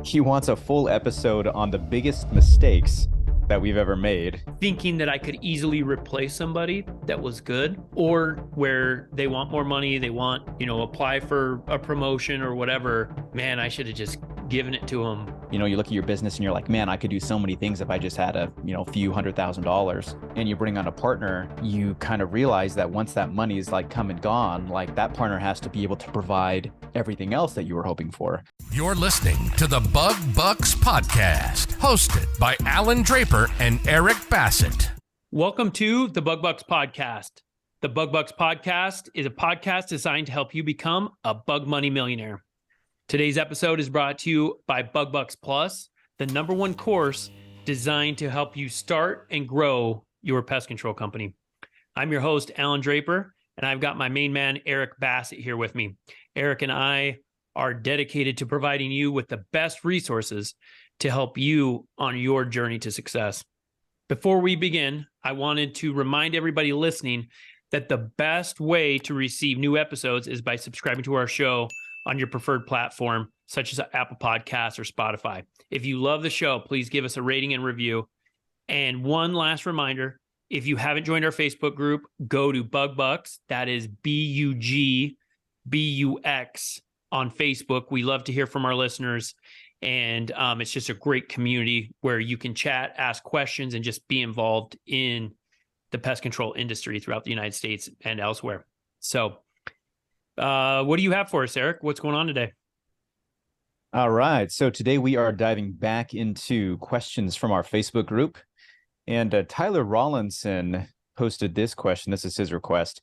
He wants a full episode on the biggest mistakes that we've ever made. Thinking that I could easily replace somebody that was good, or where they want more money, they want, apply for a promotion or whatever. Man, I should have just given it to them. You look at your business and you're like, man, I could do so many things if I just had a few $100,000. And you bring on a partner, you kind of realize that once that money is like come and gone, like that partner has to be able to provide everything else that you were hoping for. You're listening to the Bug Bucks Podcast, hosted by Alan Draper and Eric Bassett. Welcome to the Bug Bucks Podcast. The Bug Bucks Podcast is a podcast designed to help you become a bug money millionaire. Today's episode is brought to you by Bug Bucks Plus, the #1 course designed to help you start and grow your pest control company. I'm your host, Alan Draper, and I've got my main man, Eric Bassett, here with me. Eric and I are dedicated to providing you with the best resources to help you on your journey to success. Before we begin, I wanted to remind everybody listening that the best way to receive new episodes is by subscribing to our show on your preferred platform, such as Apple Podcasts or Spotify. If you love the show, please give us a rating and review. And one last reminder, if you haven't joined our Facebook group, go to Bug Bucks. That is BUGBUX on Facebook. We love to hear from our listeners. And it's just a great community where you can chat, ask questions, and just be involved in the pest control industry throughout the United States and elsewhere. So what do you have for us, Eric? What's going on today? All right. So today we are diving back into questions from our Facebook group. And Tyler Rawlinson posted this question. This is his request.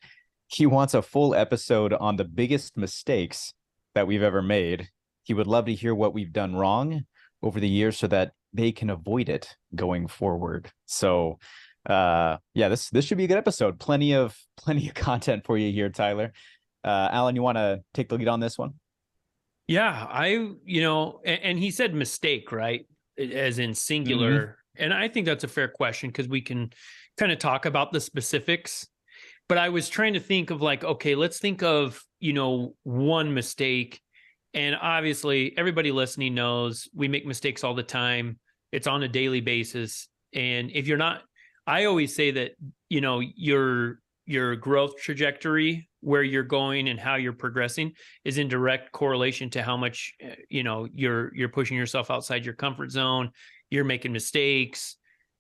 He wants a full episode on the biggest mistakes that we've ever made. He would love to hear what we've done wrong over the years so that they can avoid it going forward. So this should be a good episode. Plenty of content for you here, Tyler. Alan, you want to take the lead on this one? Yeah, and he said mistake, right? As in singular. Mm-hmm. And I think that's a fair question because we can kind of talk about the specifics. But I was trying to think of like, okay, let's think of, one mistake. And obviously everybody listening knows we make mistakes all the time. It's on a daily basis. And if you're not, I always say that, your growth trajectory, where you're going and how you're progressing, is in direct correlation to how much, you're pushing yourself outside your comfort zone. You're making mistakes.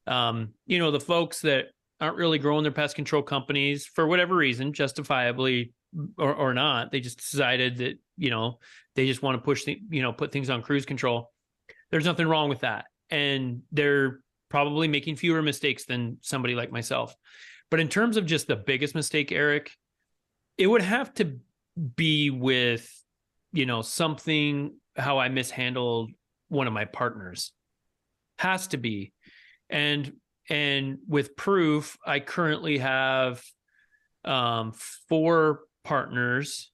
The folks that aren't really growing their pest control companies for whatever reason, justifiably or not, they just decided that, they just want to push, put things on cruise control. There's nothing wrong with that. And they're probably making fewer mistakes than somebody like myself. But in terms of just the biggest mistake, Eric, it would have to be with, something, how I mishandled one of my partners. Has to be. And with proof, I currently have 4 partners,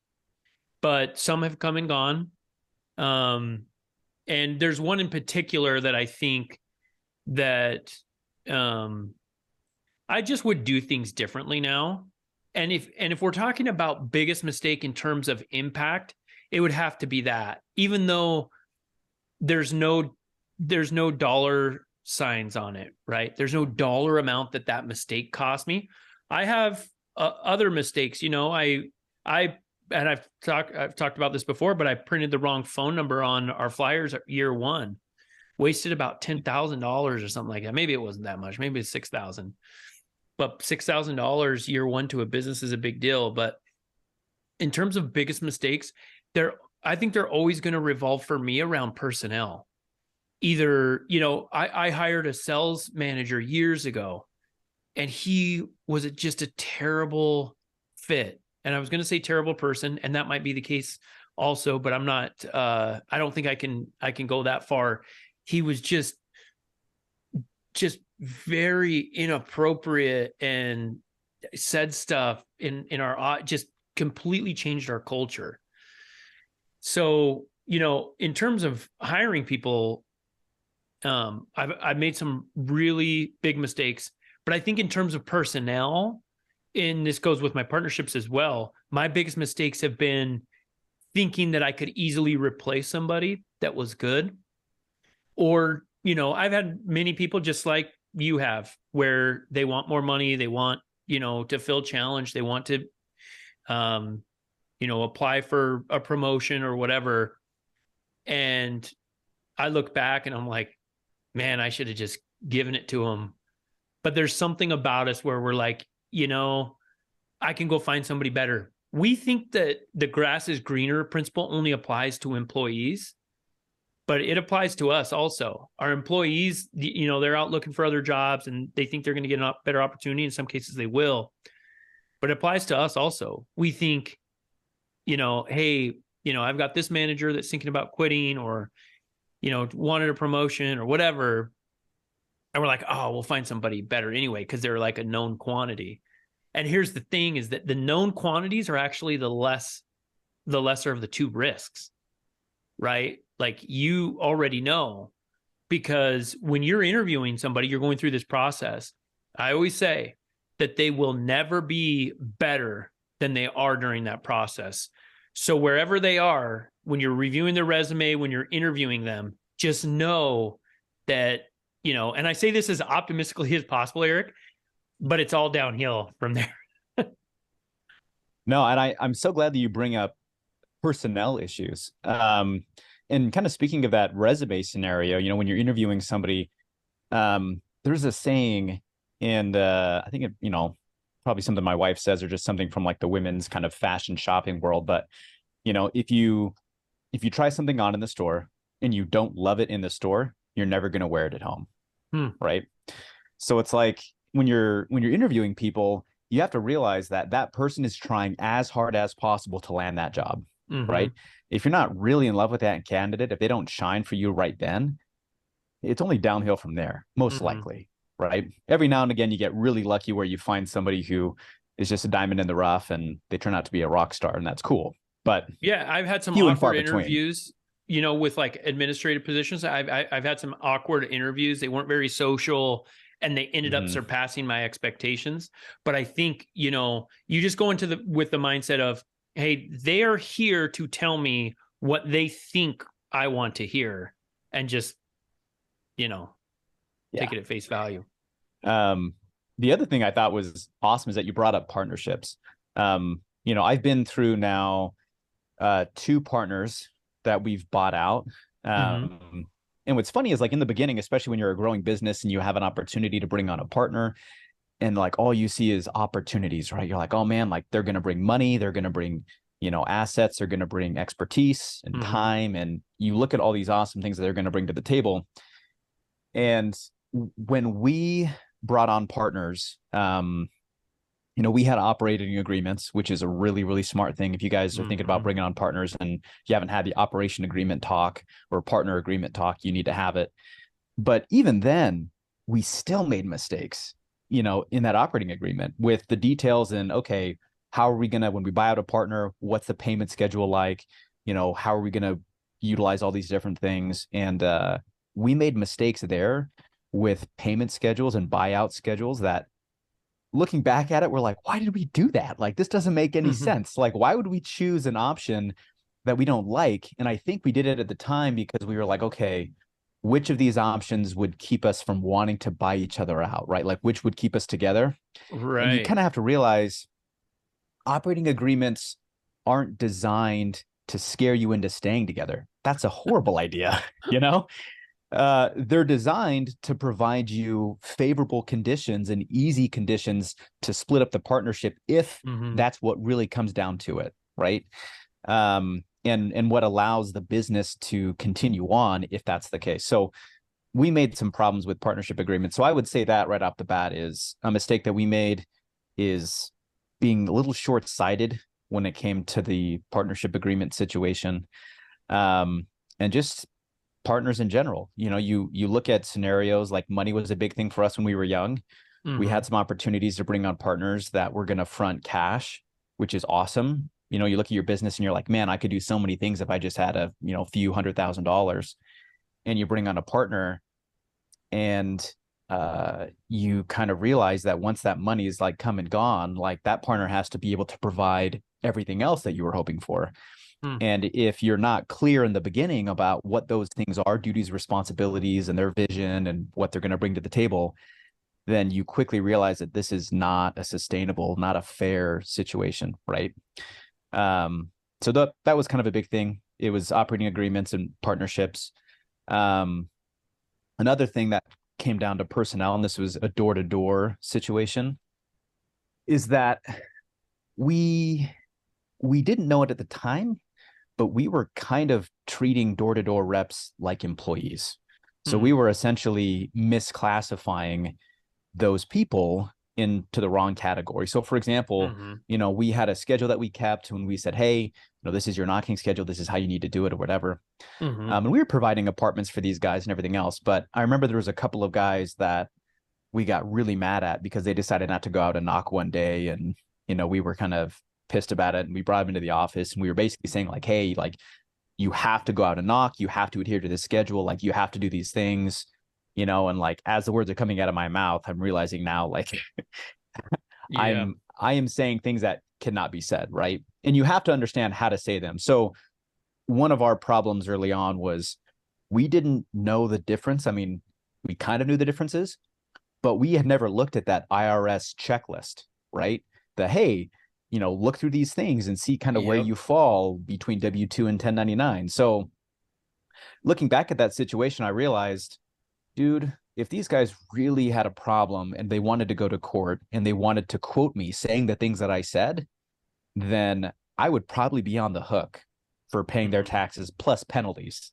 but some have come and gone. And there's one in particular that I think that I just would do things differently now. And if we're talking about biggest mistake in terms of impact, it would have to be that, even though there's no dollar signs on it, right? There's no dollar amount that mistake cost me. I have other mistakes, I've talked about this before, but I printed the wrong phone number on our flyers at year 1, wasted about $10,000 or something like that. Maybe it wasn't that much. Maybe it's $6,000. But $6,000 year 1 to a business is a big deal. But in terms of biggest mistakes, I think they're always going to revolve for me around personnel. Either, I hired a sales manager years ago, and he was just a terrible fit. And I was going to say terrible person, and that might be the case also, but I'm not, I don't think I can go that far. He was just very inappropriate and said stuff in our, just completely changed our culture. So, in terms of hiring people, I've made some really big mistakes, but I think in terms of personnel, and this goes with my partnerships as well, my biggest mistakes have been thinking that I could easily replace somebody that was good, Or, I've had many people just like you have, where they want more money, they want, to feel challenged, they want to, apply for a promotion or whatever. And I look back and I'm like, man, I should have just given it to them. But there's something about us where we're like, I can go find somebody better. We think that the grass is greener principle only applies to employees, but it applies to us also. Our employees, they're out looking for other jobs and they think they're going to get a better opportunity. In some cases they will, but it applies to us also. We think, hey, I've got this manager that's thinking about quitting, or, wanted a promotion or whatever. And we're like, oh, we'll find somebody better anyway, because they're like a known quantity. And here's the thing, is that the known quantities are actually the lesser of the two risks, right? Like, you already know, because when you're interviewing somebody, you're going through this process. I always say that they will never be better than they are during that process. So wherever they are, when you're reviewing their resume, when you're interviewing them, just know that, and I say this as optimistically as possible, Eric, but it's all downhill from there. No, and I'm so glad that you bring up personnel issues. And kind of speaking of that resume scenario, when you're interviewing somebody, there's a saying, and I think it, probably something my wife says, or just something from like the women's kind of fashion shopping world. But if you try something on in the store and you don't love it in the store, you're never going to wear it at home. Right. So it's like when you're interviewing people, you have to realize that that person is trying as hard as possible to land that job. Right. If you're not really in love with that candidate, if they don't shine for you right then, it's only downhill from there, most likely. Right. Every now and again, you get really lucky where you find somebody who is just a diamond in the rough and they turn out to be a rock star, and that's cool. But yeah, I've had some awkward interviews, with like administrative positions. I've had some awkward interviews. They weren't very social, and they ended up surpassing my expectations. But I think, you just go into with the mindset of, hey, they are here to tell me what they think I want to hear, and just, take it at face value. The other thing I thought was awesome is that you brought up partnerships. I've been through now 2 partners that we've bought out. And what's funny is, like, in the beginning, especially when you're a growing business and you have an opportunity to bring on a partner, and like all you see is opportunities, right? You're like, oh man, like they're going to bring money, they're going to bring, assets, they're going to bring expertise and time. And you look at all these awesome things that they're going to bring to the table. And when we brought on partners, we had operating agreements, which is a really, really smart thing. If you guys are thinking about bringing on partners and you haven't had the operation agreement talk or partner agreement talk, you need to have it. But even then, we still made mistakes, in that operating agreement with the details. And okay, how are we going to, when we buy out a partner, what's the payment schedule like? How are we going to utilize all these different things? And we made mistakes there with payment schedules and buyout schedules that, looking back at it, we're like, why did we do that? Like, this doesn't make any sense. Like, why would we choose an option that we don't like? And I think we did it at the time because we were like, okay, which of these options would keep us from wanting to buy each other out, right? Like, which would keep us together? Right. And you kind of have to realize operating agreements aren't designed to scare you into staying together. That's a horrible idea, They're designed to provide you favorable conditions and easy conditions to split up the partnership if that's what really comes down to it, right? And what allows the business to continue on if that's the case. So we made some problems with partnership agreements. So I would say that right off the bat is a mistake that we made, is being a little short-sighted when it came to the partnership agreement situation. And just partners in general, you look at scenarios like money was a big thing for us when we were young. We had some opportunities to bring on partners that were going to front cash, which is awesome. You look at your business and you're like, man, I could do so many things if I just had a few $100,000. And you bring on a partner, and you kind of realize that once that money is like come and gone, like that partner has to be able to provide everything else that you were hoping for. And if you're not clear in the beginning about what those things are, duties, responsibilities, and their vision and what they're going to bring to the table, then you quickly realize that this is not a sustainable, not a fair situation, right? So that was kind of a big thing. It was operating agreements and partnerships. Another thing that came down to personnel, and this was a door-to-door situation, is that we didn't know it at the time, but we were kind of treating door-to-door reps like employees. So we were essentially misclassifying those people into the wrong category. So for example, we had a schedule that we kept when we said, hey, this is your knocking schedule. This is how you need to do it or whatever. And we were providing apartments for these guys and everything else. But I remember there was a couple of guys that we got really mad at because they decided not to go out and knock one day. And, we were kind of pissed about it. And we brought them into the office and we were basically saying like, hey, like you have to go out and knock. You have to adhere to this schedule. Like you have to do these things. And like as the words are coming out of my mouth, I'm realizing now like I am saying things that cannot be said, right? And you have to understand how to say them. So one of our problems early on was we didn't know the difference. I mean, we kind of knew the differences, but we had never looked at that IRS checklist, right? Hey, look through these things and see kind of where you fall between W-2 and 1099. So looking back at that situation, I realized, dude, if these guys really had a problem and they wanted to go to court and they wanted to quote me saying the things that I said, then I would probably be on the hook for paying their taxes plus penalties.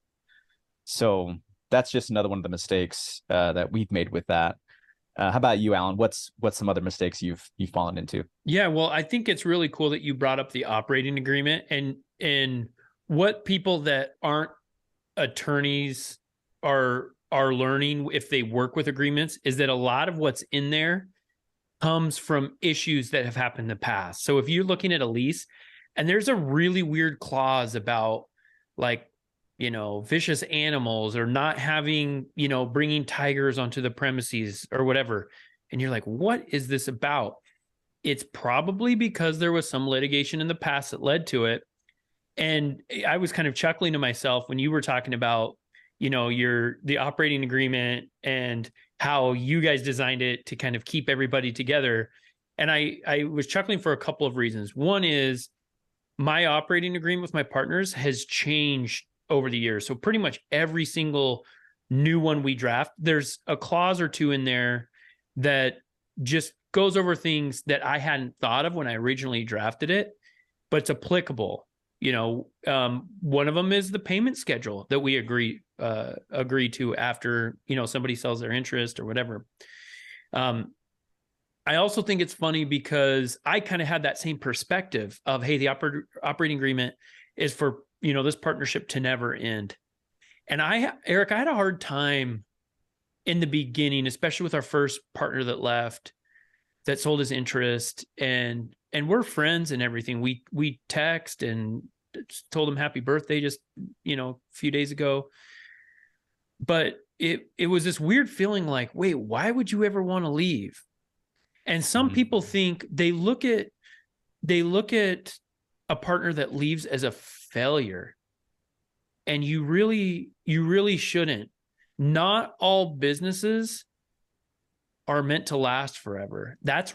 So that's just another one of the mistakes that we've made with that. How about you, Allan? What's some other mistakes you've fallen into? Yeah, well, I think it's really cool that you brought up the operating agreement and what people that aren't attorneys are learning if they work with agreements is that a lot of what's in there comes from issues that have happened in the past. So if you're looking at a lease and there's a really weird clause about like, vicious animals or not having, bringing tigers onto the premises or whatever. And you're like, what is this about? It's probably because there was some litigation in the past that led to it. And I was kind of chuckling to myself when you were talking about, the operating agreement and how you guys designed it to kind of keep everybody together. And I was chuckling for a couple of reasons. One is my operating agreement with my partners has changed over the years. So pretty much every single new one we draft, there's a clause or two in there that just goes over things that I hadn't thought of when I originally drafted it, but it's applicable. One of them is the payment schedule that we agree to after, somebody sells their interest or whatever. I also think it's funny because I kind of had that same perspective of, hey, the operating agreement is for, this partnership to never end. And Eric, I had a hard time in the beginning, especially with our first partner that left, that sold his interest, and we're friends and everything. We text and told him happy birthday just, a few days ago. But it was this weird feeling like, wait, why would you ever want to leave? And some people think they look at a partner that leaves as a failure. And you really shouldn't. Not all businesses are meant to last forever. That's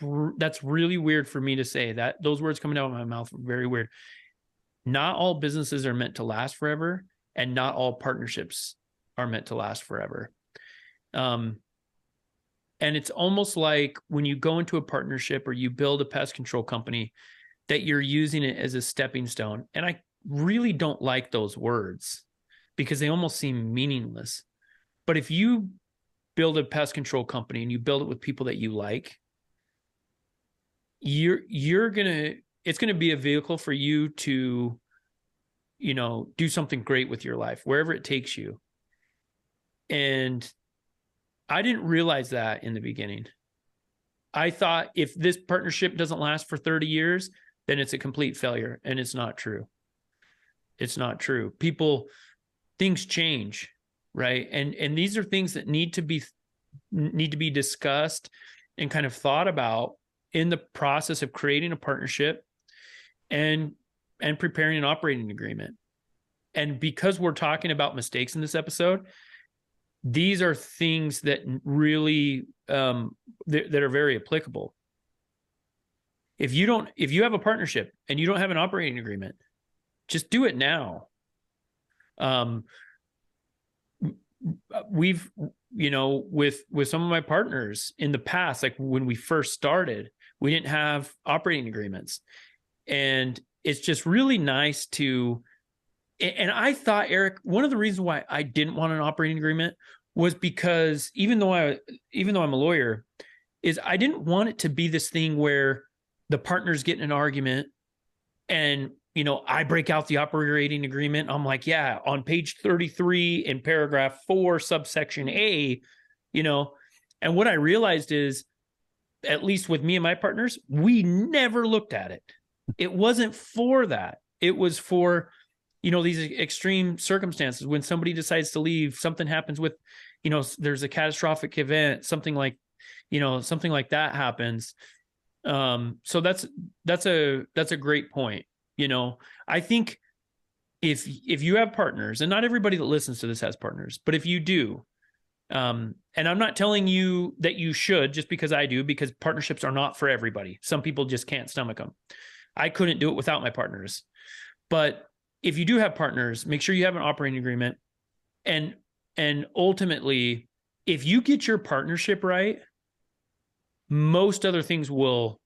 really weird for me to say. That those words coming out of my mouth are very weird. Not all businesses are meant to last forever, and not all partnerships are meant to last forever. And it's almost like when you go into a partnership or you build a pest control company, that you're using it as a stepping stone. And I really don't like those words because they almost seem meaningless. But if you build a pest control company and you build it with people that you like, it's gonna be a vehicle for you to, do something great with your life, wherever it takes you. And I didn't realize that in the beginning. I thought if this partnership doesn't last for 30 years, then it's a complete failure. And it's not true. It's not true. Things change, right? And these are things that need to be discussed and kind of thought about in the process of creating a partnership and and preparing an operating agreement. And because we're talking about mistakes in this episode, these are things that really that are very applicable. If you have a partnership and you don't have an operating agreement, just do it now. We've, with some of my partners in the past, like when we first started, we didn't have operating agreements. And it's just really nice to, and I thought, Eric, one of the reasons why I didn't want an operating agreement was because even though I'm a lawyer, is I didn't want it to be this thing where the partners get in an argument and, I break out the operating agreement. I'm like, yeah, on page 33 in paragraph 4, subsection A, and what I realized is, at least with me and my partners, we never looked at it. It wasn't for that. It was for, these extreme circumstances when somebody decides to leave, something happens with, there's a catastrophic event, something like that happens. So that's a great point. I think if you have partners, and not everybody that listens to this has partners, but if you do, and I'm not telling you that you should just because I do, because partnerships are not for everybody. Some people just can't stomach them. I couldn't do it without my partners. But if you do have partners, make sure you have an operating agreement. And ultimately, if you get your partnership right, most other things will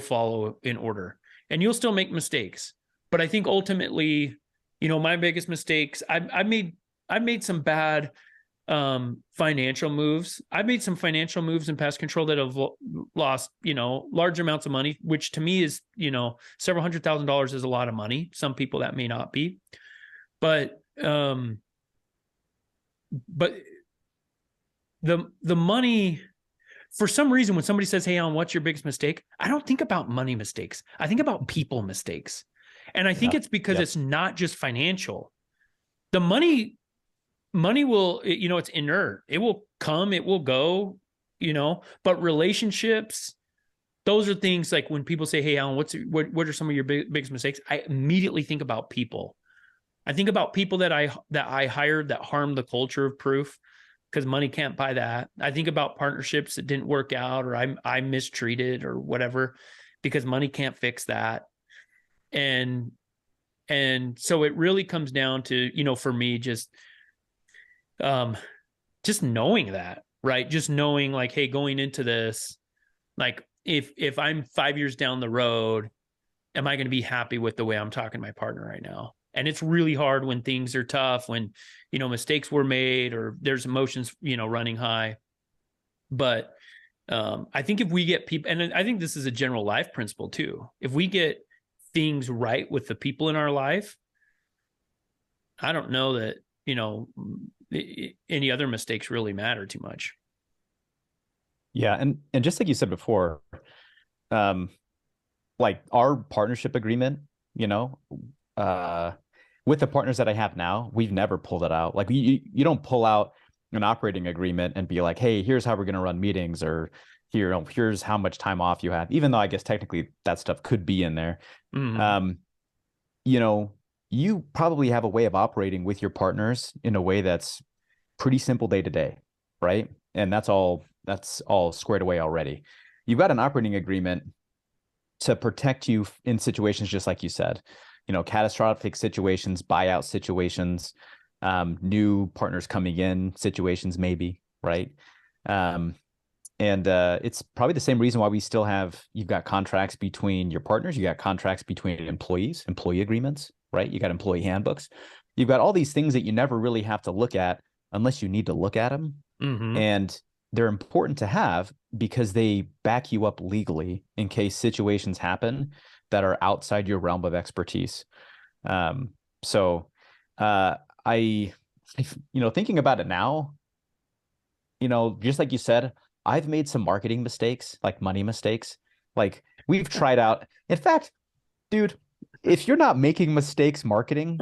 follow in order. And you'll still make mistakes. But I think ultimately, my biggest mistakes, I've made some bad financial moves. I've made some financial moves in pest control that have lost, large amounts of money, which to me is, several $100,000 is a lot of money. Some people that may not be, but the money, for some reason, when somebody says, "Hey, Allan, what's your biggest mistake?" I don't think about money mistakes. I think about people mistakes. And I think it's because it's not just financial. The money will, it's inert. It will come, it will go, but relationships, those are things like when people say, "Hey, Allan, what are some of your biggest mistakes?" I immediately think about people. I think about people that I hired that harmed the culture of Proof, because money can't buy that. I think about partnerships that didn't work out, or I mistreated or whatever, because money can't fix that. And so it really comes down to, for me, just knowing that, right? Just knowing like, hey, going into this, like if I'm 5 years down the road, am I going to be happy with the way I'm talking to my partner right now? And it's really hard when things are tough, when, mistakes were made or there's emotions, running high. But I think if we get people, and I think this is a general life principle too, if we get things right with the people in our life, I don't know that, any other mistakes really matter too much. Yeah. And just like you said before, like our partnership agreement, with the partners that I have now, we've never pulled it out. Like you don't pull out an operating agreement and be like, "Hey, here's how we're going to run meetings," or here's how much time off you have, even though I guess technically that stuff could be in there. Mm-hmm. You probably have a way of operating with your partners in a way that's pretty simple day to day, right? And that's all squared away already. You've got an operating agreement to protect you in situations just like you said, catastrophic situations, buyout situations, new partners coming in situations, maybe, right? And it's probably the same reason why you've got contracts between your partners, you got contracts between employees, employee agreements, right? You got employee handbooks. You've got all these things that you never really have to look at unless you need to look at them. Mm-hmm. And they're important to have because they back you up legally in case situations happen that are outside your realm of expertise. So thinking about it now, just like you said, I've made some marketing mistakes, like money mistakes. Like we've tried out. In fact, dude, if you're not making mistakes marketing,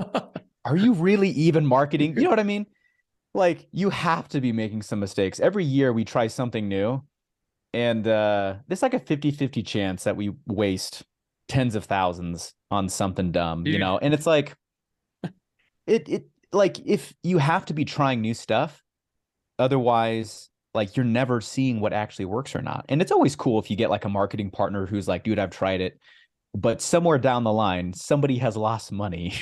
are you really even marketing? You know what I mean? Like you have to be making some mistakes. Every year we try something new, and there's like a 50-50 chance that we waste tens of thousands on something dumb, you know? And it's like, like if you have to be trying new stuff, otherwise, like you're never seeing what actually works or not. And it's always cool if you get like a marketing partner who's like, dude, I've tried it. But somewhere down the line, somebody has lost money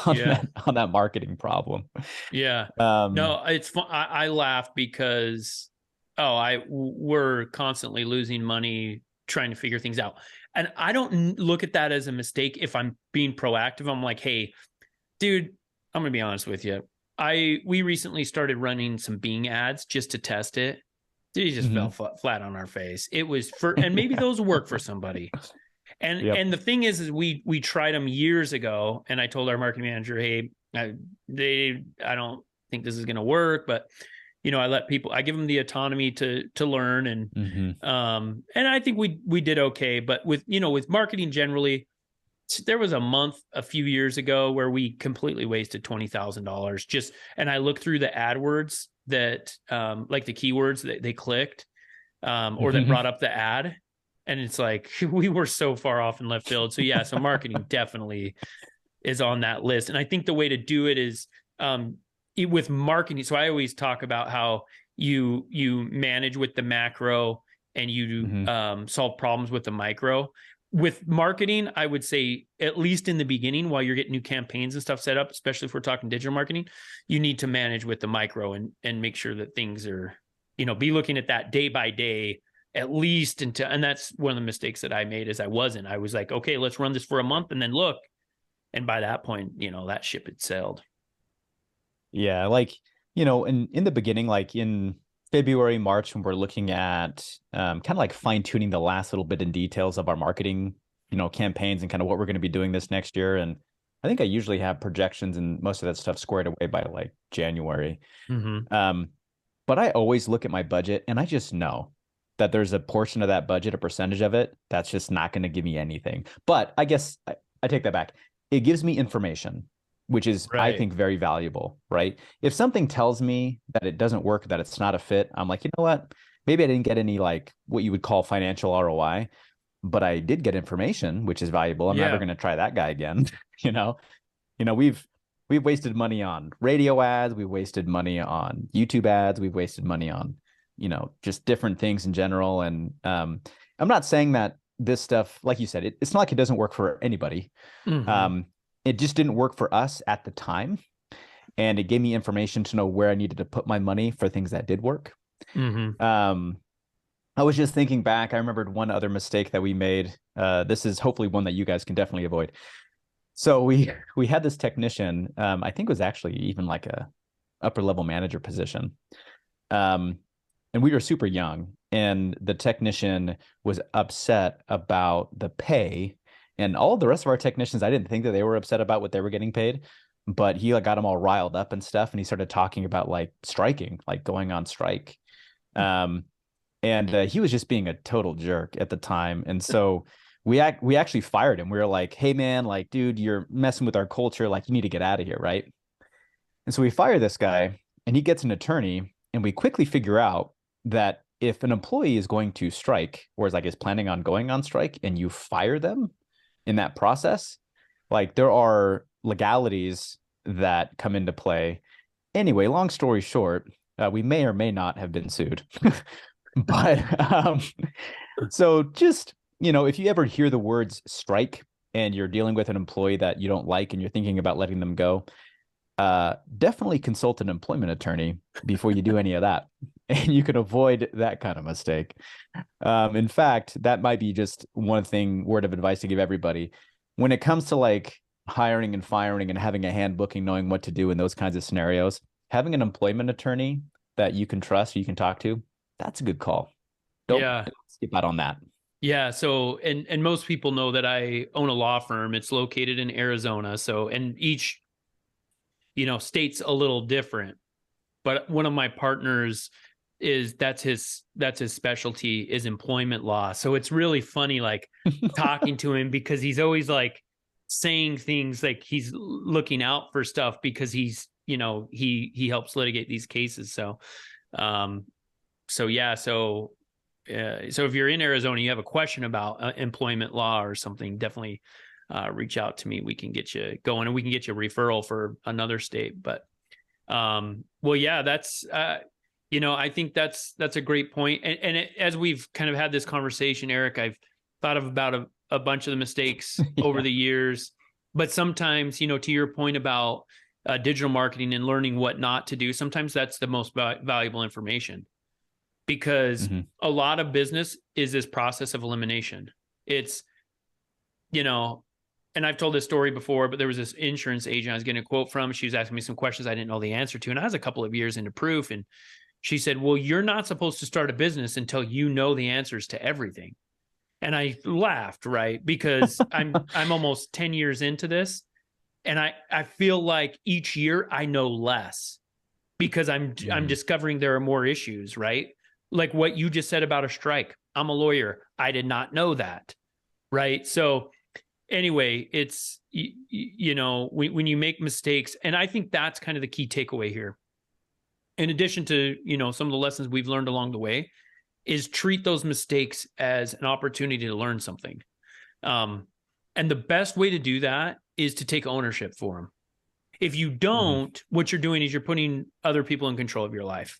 Yeah. on that marketing problem. Yeah. Um, No, it's fun. I laugh because, we're constantly losing money trying to figure things out. And I don't look at that as a mistake if I'm being proactive. I'm like, hey, dude, I'm going to be honest with you. We recently started running some Bing ads just to test it. Dude, he just fell flat on our face. It was and maybe those work for somebody. And the thing is we tried them years ago, and I told our marketing manager, hey, I don't think this is going to work, but I give them the autonomy to learn, and I think we did okay. But with marketing generally, there was a month a few years ago where we completely wasted $20,000 just, and I looked through the AdWords that like the keywords that they clicked or that brought up the ad. And it's like, we were so far off in left field. So yeah, so marketing definitely is on that list. And I think the way to do it is with marketing. So I always talk about how you manage with the macro and you solve problems with the micro. With marketing, I would say, at least in the beginning, while you're getting new campaigns and stuff set up, especially if we're talking digital marketing, you need to manage with the micro and make sure that things are, be looking at that day by day, at least and that's one of the mistakes that I made is I was like, okay, let's run this for a month and then look. And by that point, that ship had sailed. Yeah. Like, in the beginning, like in February, March, when we're looking at kind of like fine tuning the last little bit in details of our marketing, campaigns and kind of what we're going to be doing this next year. And I think I usually have projections and most of that stuff squared away by like January. But I always look at my budget and I just know that there's a portion of that budget, a percentage of it, that's just not going to give me anything. But I guess I take that back. It gives me information, which is, I think, very valuable, right? If something tells me that it doesn't work, that it's not a fit, I'm like, you know what? Maybe I didn't get any like what you would call financial ROI, but I did get information, which is valuable. I'm never going to try that guy again. We've wasted money on radio ads. We've wasted money on YouTube ads. We've wasted money on just different things in general. And I'm not saying that this stuff, like you said, it's not like it doesn't work for anybody. It just didn't work for us at the time. And it gave me information to know where I needed to put my money for things that did work. I was just thinking back. I remembered one other mistake that we made. This is hopefully one that you guys can definitely avoid. So we had this technician, I think it was actually even like a upper level manager position. And we were super young, and the technician was upset about the pay. And all of the rest of our technicians, I didn't think that they were upset about what they were getting paid, but he got them all riled up and stuff. And he started talking about like striking, like going on strike. And he was just being a total jerk at the time. And so we actually fired him. We were like, hey man, like, dude, you're messing with our culture. Like, you need to get out of here. Right. And so we fire this guy, and he gets an attorney, and we quickly figure out that if an employee is going to strike, or is planning on going on strike, and you fire them in that process, like there are legalities that come into play. Anyway, long story short, we may or may not have been sued. But so just, if you ever hear the words strike and you're dealing with an employee that you don't like and you're thinking about letting them go, definitely consult an employment attorney before you do any of that. And you can avoid that kind of mistake. In fact, that might be just one word of advice to give everybody. When it comes to like hiring and firing and having a handbook and knowing what to do in those kinds of scenarios, having an employment attorney that you can trust, you can talk to, that's a good call. Don't skip out on that. Yeah. So, and most people know that I own a law firm. It's located in Arizona. So, and each, state's a little different, but one of my partners that's his specialty is employment law. So it's really funny, like talking to him, because he's always like saying things like he's looking out for stuff because he's, he helps litigate these cases. So, so So if you're in Arizona, you have a question about employment law or something, definitely reach out to me. We can get you going, and we can get you a referral for another state. But well, yeah, that's I think that's a great point. And as we've kind of had this conversation, Eric, I've thought about a bunch of the mistakes over the years. But sometimes, to your point about digital marketing and learning what not to do, sometimes that's the most valuable information, because a lot of business is this process of elimination. It's, and I've told this story before, but there was this insurance agent I was getting a quote from. She was asking me some questions I didn't know the answer to. And I was a couple of years into proof. And she said, well, you're not supposed to start a business until you know the answers to everything. And I laughed, right? Because I'm almost 10 years into this. And I feel like each year I know less, because I'm discovering there are more issues, right? Like what you just said about a strike. I'm a lawyer. I did not know that, right? So anyway, it's, when you make mistakes, and I think that's kind of the key takeaway here. In addition to, some of the lessons we've learned along the way, is treat those mistakes as an opportunity to learn something. And the best way to do that is to take ownership for them. If you don't, what you're doing is you're putting other people in control of your life.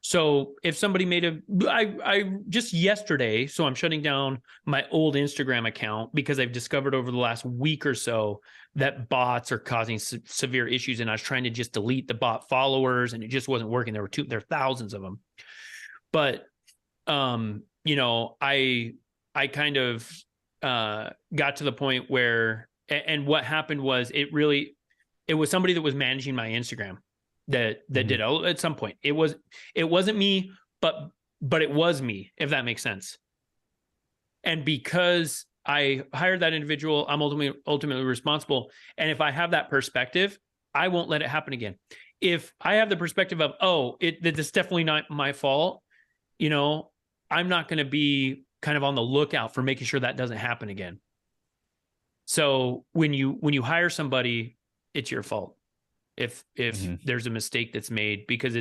So if somebody I just yesterday, so I'm shutting down my old Instagram account because I've discovered over the last week or so that bots are causing severe issues. And I was trying to just delete the bot followers, and it just wasn't working. There are thousands of them. But, I kind of got to the point where, and what happened was it was somebody that was managing my Instagram that did it at some point. It wasn't me, but it was me, if that makes sense. And because I hired that individual, I'm ultimately responsible. And if I have that perspective, I won't let it happen again. If I have the perspective of, it's definitely not my fault, I'm not going to be kind of on the lookout for making sure that doesn't happen again. So when you hire somebody, it's your fault if there's a mistake that's made, because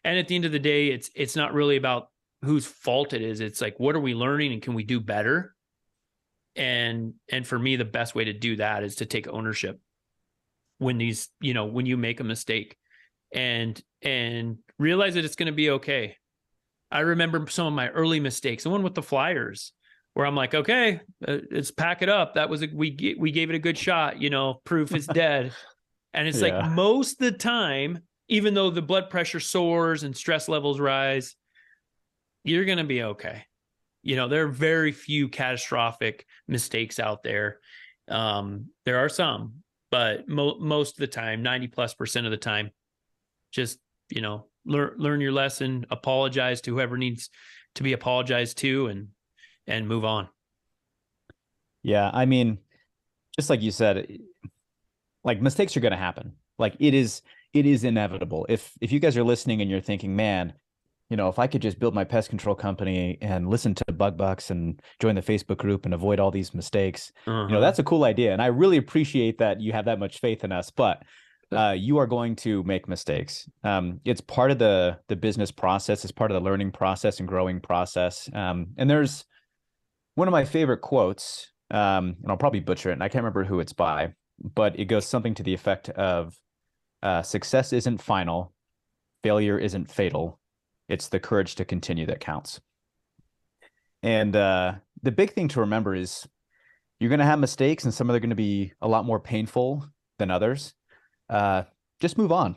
and at the end of the day, it's not really about whose fault it is. It's like, what are we learning and can we do better? And for me, the best way to do that is to take ownership when when you make a mistake and realize that it's going to be okay. I remember some of my early mistakes, the one with the flyers, where I'm like, okay, let's pack it up. That was we gave it a good shot. Proof is dead. And it's like most of the time, even though the blood pressure soars and stress levels rise, you're going to be okay. There are very few catastrophic mistakes out there. There are some, but most of the time, 90+% of the time, just, learn your lesson, apologize to whoever needs to be apologized to, and move on. Yeah. I mean, just like you said, like mistakes are going to happen. Like it is inevitable. If you guys are listening and you're thinking, man, if I could just build my pest control company and listen to Bug Bucks and join the Facebook group and avoid all these mistakes, that's a cool idea. And I really appreciate that you have that much faith in us, but you are going to make mistakes. It's part of the business process. It's part of the learning process and growing process. And there's one of my favorite quotes, and I'll probably butcher it, and I can't remember who it's by, but it goes something to the effect of success isn't final, failure isn't fatal. It's the courage to continue that counts. And the big thing to remember is you're going to have mistakes, and some of them are going to be a lot more painful than others. Just move on,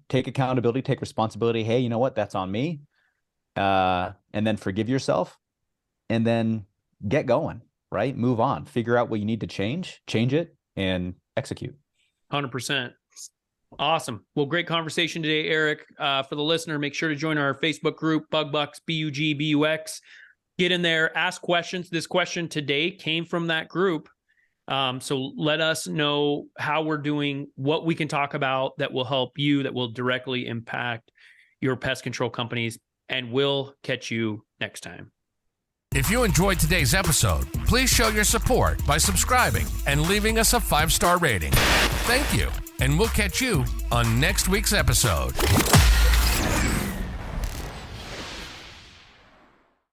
take accountability, take responsibility. Hey, you know what? That's on me. And then forgive yourself, and then get going, right? Move on, figure out what you need to change it, and execute. 100%. Awesome. Well, great conversation today, Eric. For the listener, make sure to join our Facebook group, Bug Bucks, BUGBUX. Get in there, ask questions. This question today came from that group. So let us know how we're doing, what we can talk about that will help you, that will directly impact your pest control companies, and we'll catch you next time. If you enjoyed today's episode, please show your support by subscribing and leaving us a 5-star rating. Thank you, and we'll catch you on next week's episode.